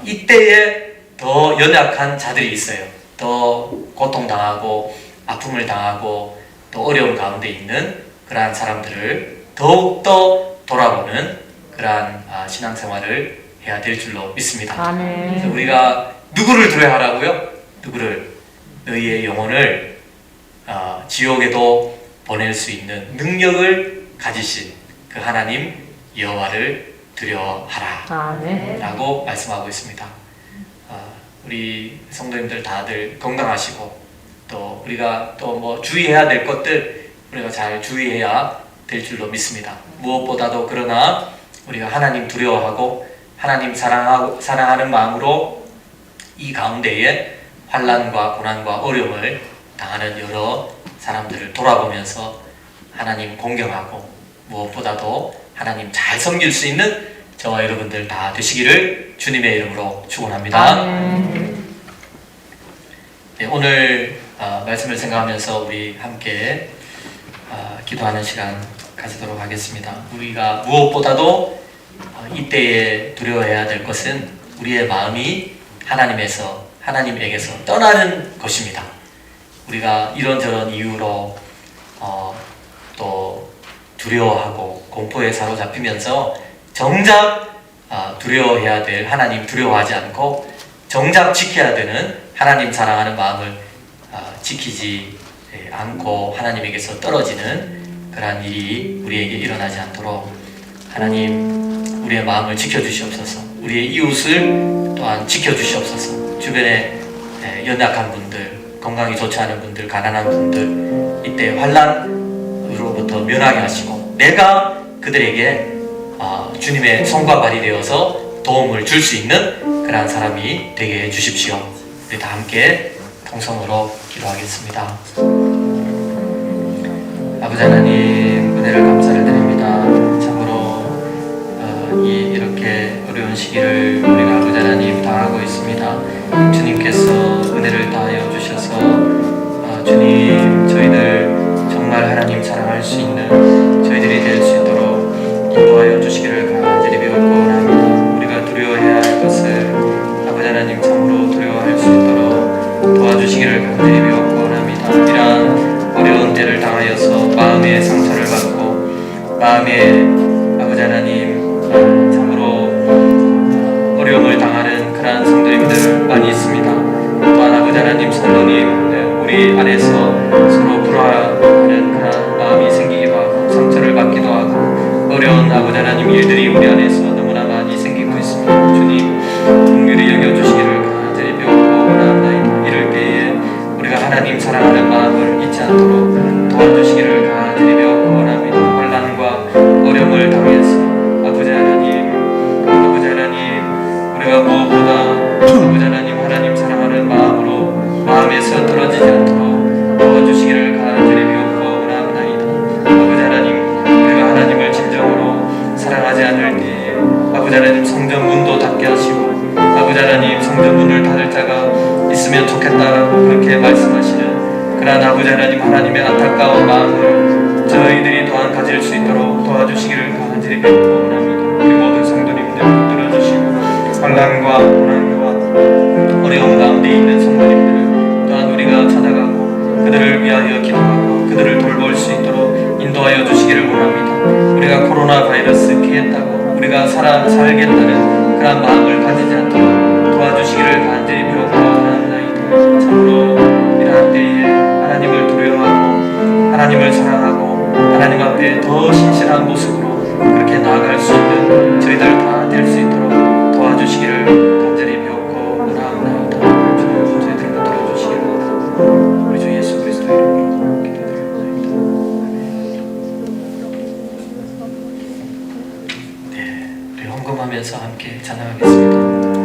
이때에 더 연약한 자들이 있어요. 더 고통당하고 아픔을 당하고 또 어려움 가운데 있는 그러한 사람들을 더욱더 돌아보는 그러한 신앙생활을 해야 될 줄로 믿습니다. 아멘. 그래서 우리가 누구를 두려워하라고요? 누구를? 너희의 영혼을 지옥에도 보낼 수 있는 능력을 가지신 그 하나님 여호와를 두려워하라 아멘. 라고 말씀하고 있습니다. 우리 성도님들 다들 건강하시고 또 우리가 또 뭐 주의해야 될 것들 우리가 잘 주의해야 될 줄로 믿습니다. 무엇보다도 그러나 우리가 하나님 두려워하고 하나님 사랑하는 마음으로 이 가운데에 환난과 고난과 어려움을 당하는 여러 사람들을 돌아보면서 하나님 공경하고 무엇보다도 하나님 잘 섬길 수 있는 저와 여러분들 다 되시기를 주님의 이름으로 축원합니다. 네, 오늘 말씀을 생각하면서 우리 함께 기도하는 시간 가지도록 하겠습니다. 우리가 무엇보다도 이때에 두려워해야 될 것은 우리의 마음이 하나님에게서 떠나는 것입니다. 우리가 이런저런 이유로 또 두려워하고 공포에 사로잡히면서 정작 두려워해야 될 하나님 두려워하지 않고 정작 지켜야 되는 하나님 사랑하는 마음을 지키지 않고 하나님에게서 떨어지는 그러한 일이 우리에게 일어나지 않도록 하나님 우리의 마음을 지켜주시옵소서. 우리의 이웃을 또한 지켜주시옵소서. 주변에 연약한 분들, 건강이 좋지 않은 분들, 가난한 분들 이때 환난으로부터 면하게 하시고 내가 그들에게 주님의 손과 발이 되어서 도움을 줄 수 있는 그러한 사람이 되게 해주십시오. 우리 다 함께 통성으로 기도하겠습니다. 아버지 하나님 은혜를 감사를 드립니다. 참으로 이렇게 어려운 시기를 우리가 아버지 하나님 당하고 있습니다. 주님께서 은혜를 다하여 주셔서 주님 저희들 정말 하나님 사랑할 수 있는 저희들이 될 수 있도록 인도하여 주시기를 간절히 배우고 원합니다. 우리가 두려워해야 할 것을 아버지 하나님 참으로 두려워할 수 있도록 도와주시기를 간절히 배우고 원합니다. 이러한 어려운 때를 당하여서 마음의 상처를 받고 마음에 아버지 하나님 참으로 어려움을 당하는 그러한 성도님들 많이 있습니다. 또한 아버지 하나님 성도님 우리 안에서 서로 불화하는 그런 마음이 생기기도 하고 상처를 받기도 하고 어려운 아버지 하나님 일들이 우리 안에서 너무나 많이 생기고 있습니다. 주님 긍휼히 여겨주시기를 간절히 배우고 원합니다. 이럴 때에 우리가 하나님 사랑하는 마음을 잊지 않도록 도와주시기를 간절히 배우고 원합니다. 환난과 어려움을 당해서 아버지 하나님 우리가 무엇보다 아버지 하나님 사랑하는 마음으로 마음에서 떨어지지 않도록 도와주시기를 간절히 배우고 원합니다. 아버지 하나님 우리가 하나님을 진정으로 사랑하지 않을 때에 아버지 하나님 성전 문도 닫게 하시고 아버지 하나님 성전 문을 닫을 자가 있으면 좋겠다라고 그렇게 말씀하시는 그러한 아버지 하나님의 안타까운 마음을 저희들이 또한 가질 수 있도록 도와주시기를 간절히 배우고 원합니다. 우리 모든 성도님들 붙들어주시고 환난과 고난과 어려운 가운데 있는 성도님들을 또한 우리가 찾아가고 그들을 위하여 기도하고 그들을 돌볼 수 있도록 인도하여 주시기를 원합니다. 우리가 코로나 바이러스 피했다고 우리가 살겠다는 그런 마음을 가지지 않도록 도와주시기를 간절히 배우고 원합니다. 참으로 이러한 때에 하나님을 두려워하고 하나님을 사랑하고 하나님 앞에 더 신실한 모습으로 그렇게 나아갈 수 있는 저희들 다 될 수 있도록 도와주시기를 간절히 배우고 원합니다. 주 저희들을 들어주시기를 우리 주 예수 그리스도 이름으로 기도드립니다. 네, 우리 헌금하면서 함께 찬양하겠습니다.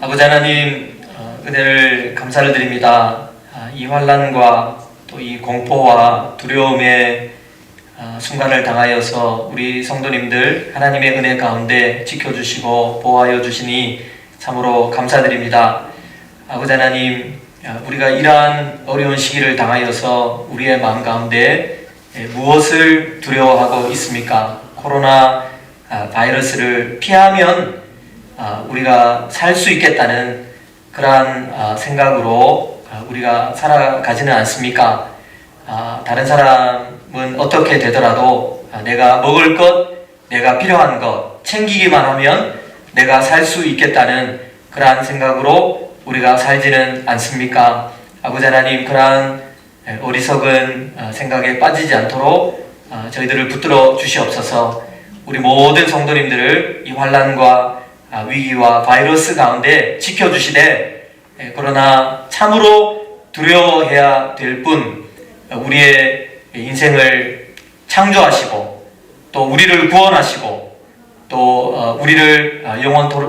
아버지 하나님, 은혜를 감사를 드립니다. 이 환난과 또 이 공포와 두려움의 순간을 당하여서 우리 성도님들 하나님의 은혜 가운데 지켜주시고 보호하여 주시니 참으로 감사드립니다. 아버지 하나님, 우리가 이러한 어려운 시기를 당하여서 우리의 마음 가운데 무엇을 두려워하고 있습니까? 코로나 바이러스를 피하면 우리가 살 수 있겠다는 그러한 생각으로 우리가 살아가지는 않습니까? 다른 사람은 어떻게 되더라도 내가 먹을 것, 내가 필요한 것 챙기기만 하면 내가 살 수 있겠다는 그러한 생각으로 우리가 살지는 않습니까? 아버지 하나님, 그러한 어리석은 생각에 빠지지 않도록 저희들을 붙들어 주시옵소서. 우리 모든 성도님들을 이 환난과 위기와 바이러스 가운데 지켜주시되, 그러나 참으로 두려워해야 될 뿐 우리의 인생을 창조하시고 또 우리를 구원하시고 또 우리를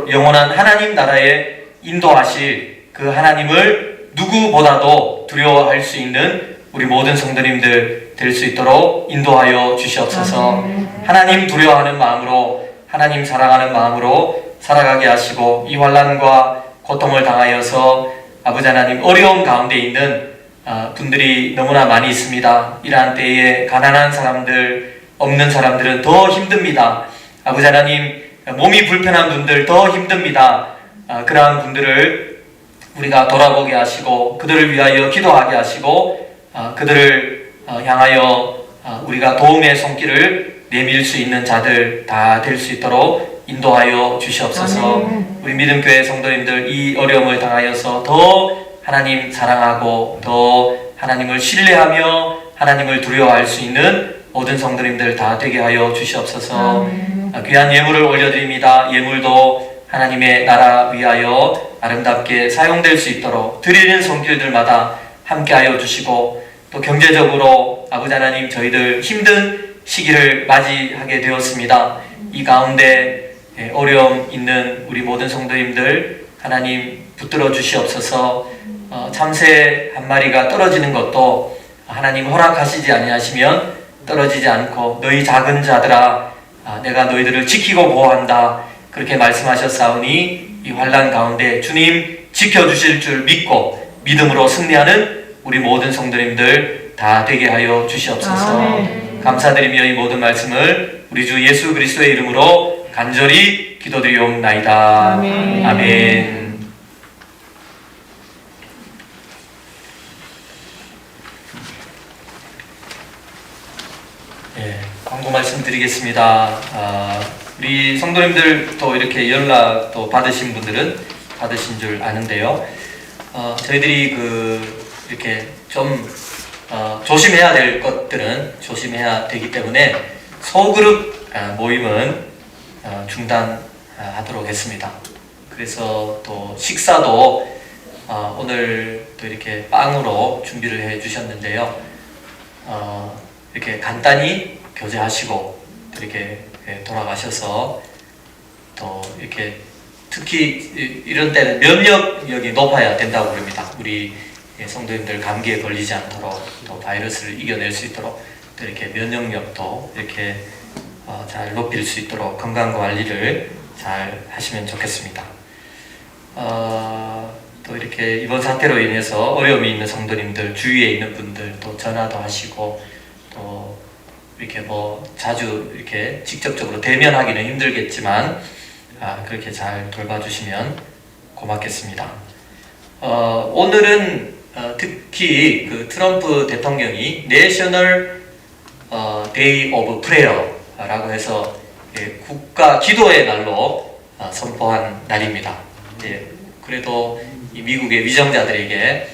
영원한 하나님 나라에 인도하실 그 하나님을 누구보다도 두려워할 수 있는 우리 모든 성도님들 될 수 있도록 인도하여 주시옵소서. 하나님 두려워하는 마음으로, 하나님 사랑하는 마음으로 살아가게 하시고, 이 환난과 고통을 당하여서 아버지 하나님 어려움 가운데 있는 분들이 너무나 많이 있습니다. 이러한 때에 가난한 사람들, 없는 사람들은 더 힘듭니다. 아버지 하나님, 몸이 불편한 분들 더 힘듭니다. 그러한 분들을 우리가 돌아보게 하시고 그들을 위하여 기도하게 하시고 그들을 향하여 우리가 도움의 손길을 내밀 수 있는 자들 다 될 수 있도록 인도하여 주시옵소서. 우리 믿음교회 성도님들 이 어려움을 당하여서 더 하나님 사랑하고 더 하나님을 신뢰하며 하나님을 두려워할 수 있는 모든 성도님들 다 되게 하여 주시옵소서. 귀한 예물을 올려드립니다. 예물도 하나님의 나라 위하여 아름답게 사용될 수 있도록 드리는 손길들마다 함께하여 주시고, 또 경제적으로 아버지 하나님 저희들 힘든 시기를 맞이하게 되었습니다. 이 가운데 어려움 있는 우리 모든 성도님들 하나님 붙들어 주시옵소서. 참새 한 마리가 떨어지는 것도 하나님 허락하시지 아니하시면 떨어지지 않고, 너희 작은 자들아 내가 너희들을 지키고 보호한다 그렇게 말씀하셨사오니, 이 환난 가운데 주님 지켜주실 줄 믿고 믿음으로 승리하는 우리 모든 성도님들 다 되게 하여 주시옵소서. 아멘. 감사드리며 이 모든 말씀을 우리 주 예수 그리스도의 이름으로 간절히 기도드리옵나이다. 아멘. 아멘. 광고 말씀드리겠습니다. 우리 성도님들 또 이렇게 연락 또 받으신 분들은 받으신 줄 아는데요. 저희들이 이렇게 좀 조심해야 될 것들은 조심해야 되기 때문에 소그룹 모임은 중단하도록 했습니다. 그래서 또 식사도 오늘 또 이렇게 빵으로 준비를 해 주셨는데요. 이렇게 간단히 교제하시고 또 이렇게 돌아가셔서 또 이렇게 특히 이런 때는 면역력이 높아야 된다고 그럽니다. 우리 성도님들 감기에 걸리지 않도록 또 바이러스를 이겨낼 수 있도록 또 이렇게 면역력도 이렇게 잘 높일 수 있도록 건강 관리를 잘 하시면 좋겠습니다. 또 이렇게 이번 사태로 인해서 어려움이 있는 성도님들, 주위에 있는 분들 또 전화도 하시고 또 이렇게 자주 이렇게 직접적으로 대면하기는 힘들겠지만 그렇게 잘 돌봐주시면 고맙겠습니다. 오늘은 특히 트럼프 대통령이 내셔널 데이 오브 프레어라고 해서 국가 기도의 날로 선포한 날입니다. 그래도 이 미국의 위정자들에게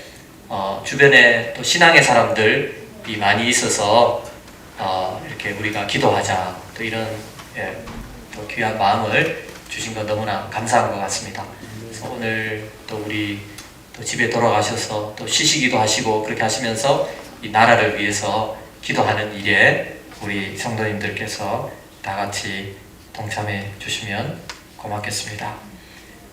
주변에 또 신앙의 사람들이 많이 있어서 이렇게 우리가 기도하자 또 이런 또 귀한 마음을 주신 것 너무나 감사한 것 같습니다. 그래서 오늘 또 우리 또 집에 돌아가셔서 또 쉬시기도 하시고 그렇게 하시면서 이 나라를 위해서 기도하는 일에 우리 성도님들께서 다 같이 동참해 주시면 고맙겠습니다.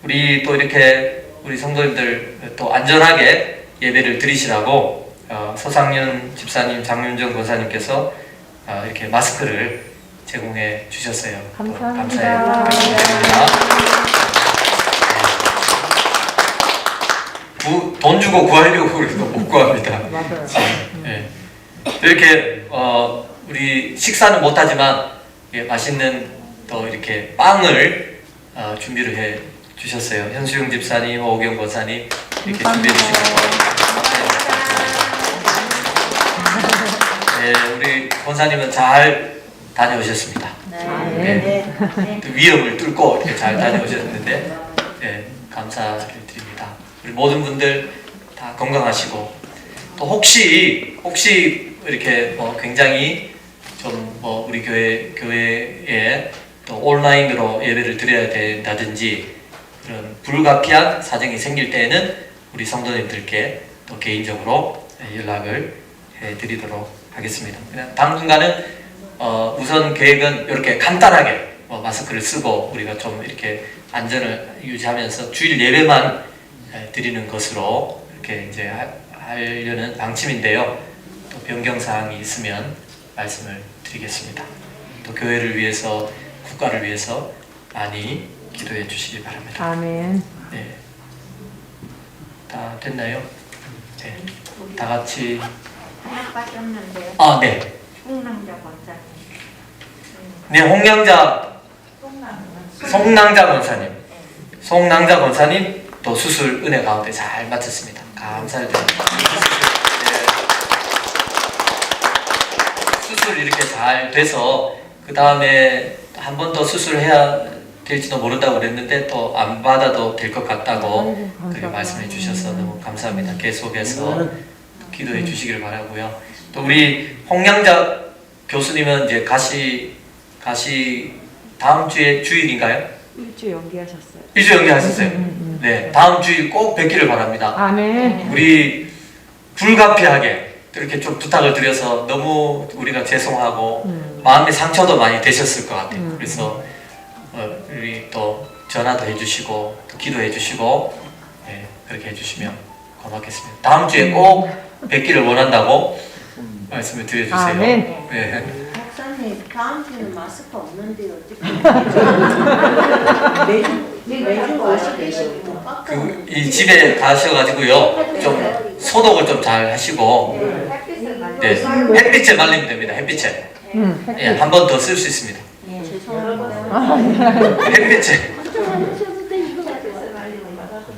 우리 또 이렇게 우리 성도님들 또 안전하게 예배를 드리시라고 서상윤 집사님, 장윤정 권사님께서 이렇게 마스크를 제공해 주셨어요. 감사합니다. 감사해 드립니다. 돈 주고 구하려고 그래도 못 구합니다. 맞아요. 예. 이렇게 우리 식사는 못하지만 맛있는 또 이렇게 빵을 준비를 해 주셨어요. 현수영 집사님, 오경 권사님 이렇게 준비해 주시고 네, 우리 권사님은 잘 다녀오셨습니다. 네. 또 위험을 뚫고 이렇게 잘 다녀오셨는데 네, 감사를 드립니다. 우리 모든 분들 다 건강하시고 또 혹시 이렇게 굉장히 좀 우리 교회에 또 온라인으로 예배를 드려야 된다든지 그런 불가피한 사정이 생길 때에는 우리 성도님들께 또 개인적으로 연락을 해드리도록 하겠습니다. 그냥 당분간은 우선 계획은 이렇게 간단하게 마스크를 쓰고 우리가 좀 이렇게 안전을 유지하면서 주일 예배만 드리는 것으로 이렇게 이제 하려는 방침인데요. 또 변경 사항이 있으면 말씀을 드리겠습니다. 또 교회를 위해서, 국가를 위해서 많이 기도해 주시기 바랍니다. 아멘. 네, 다 됐나요? 네, 다 같이. 하나밖에 없는데요. 아, 네, 홍남자 권사님. 네, 송낭자 권사님, 송낭자 권사님 또 수술 은혜 가운데 잘 마쳤습니다. 감사드립니다. 수술 이렇게 잘 돼서 그 다음에 한 번 더 수술해야 될지도 모른다고 그랬는데 또 안 받아도 될 것 같다고 그렇게 말씀해 주셔서 너무 감사합니다. 계속해서 기도해 주시길 바라고요. 또 우리 홍양자 교수님은 이제 가시 다음 주에 주일인가요? 일주 연기하셨어요. 일주 연기하셨어요. 네, 다음 주일 꼭 뵙기를 바랍니다. 아멘. 우리 불가피하게 이렇게 좀 부탁을 드려서 너무 우리가 죄송하고 마음의 상처도 많이 되셨을 것 같아요. 그래서 우리 또 전화도 해주시고 또 기도해 주시고 네, 그렇게 해주시면 고맙겠습니다. 다음 주에 꼭 뵙기를 원한다고 말씀을 드려주세요. 아멘. 네. 목사님, 다음 주는 마스크 없는데 어떻게? 매주 와서 계시고 이 집에 가셔가지고요 좀 소독을 좀 잘 하시고 네, 햇빛에 말리면 됩니다. 햇빛에 예, 한 번 더 쓸 수 있습니다. 죄송합니다.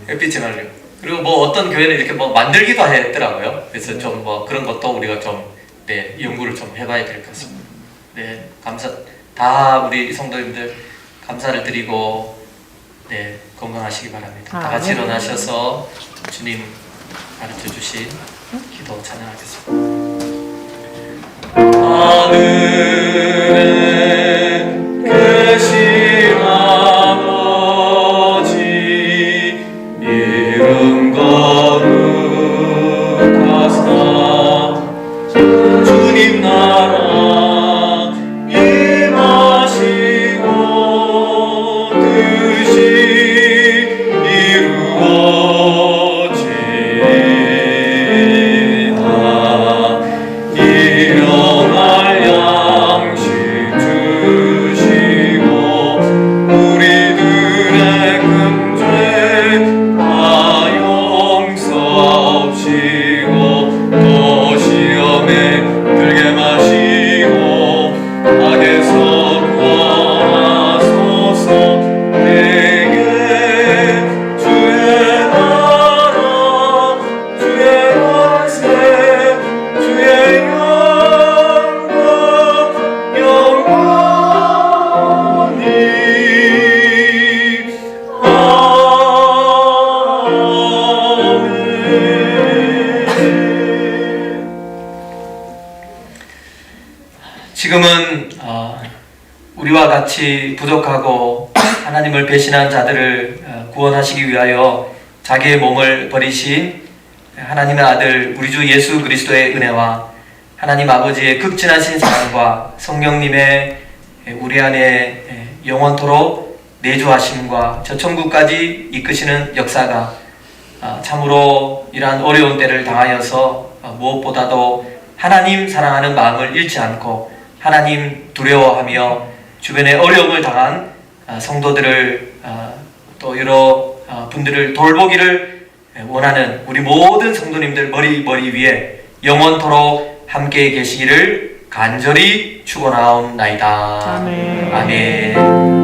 햇빛에 말리고 그리고 어떤 교회는 이렇게 만들기도 했더라고요. 그래서 좀 그런 것도 우리가 좀 네, 연구를 좀 해봐야 될 것 같습니다. 네, 다 우리 성도님들 감사를 드리고 네, 건강하시기 바랍니다. 다 같이 일어나셔서 주님 가르쳐 주신 기도 찬양하겠습니다. 하늘에 계신 아버지 이름 거룩하사 주님 나라 임하시고 뜻이 이루어지나 일용할 양식 주시고 우리들의 큰 죄 다 용서하시고 또 시험에 들게 마시고 악에서 구원하소서. 내게 주의 나라 주의 권세 주의 영광 영원히 아멘. 지금은 우리와 같이 부족하고 하나님을 배신한 자들을 구원하시기 위하여 자기의 몸을 버리신 하나님의 아들 우리 주 예수 그리스도의 은혜와 하나님 아버지의 극진하신 사랑과 성령님의 우리 안에 영원토록 내주하심과 저 천국까지 이끄시는 역사가 참으로 이러한 어려운 때를 당하여서 무엇보다도 하나님 사랑하는 마음을 잃지 않고 하나님 두려워하며 주변에 어려움을 당한 성도들을 또 여러 분들을 돌보기를 원하는 우리 모든 성도님들 머리 위에 영원토록 함께 계시기를 간절히 축원하옵나이다. 아멘. 아멘.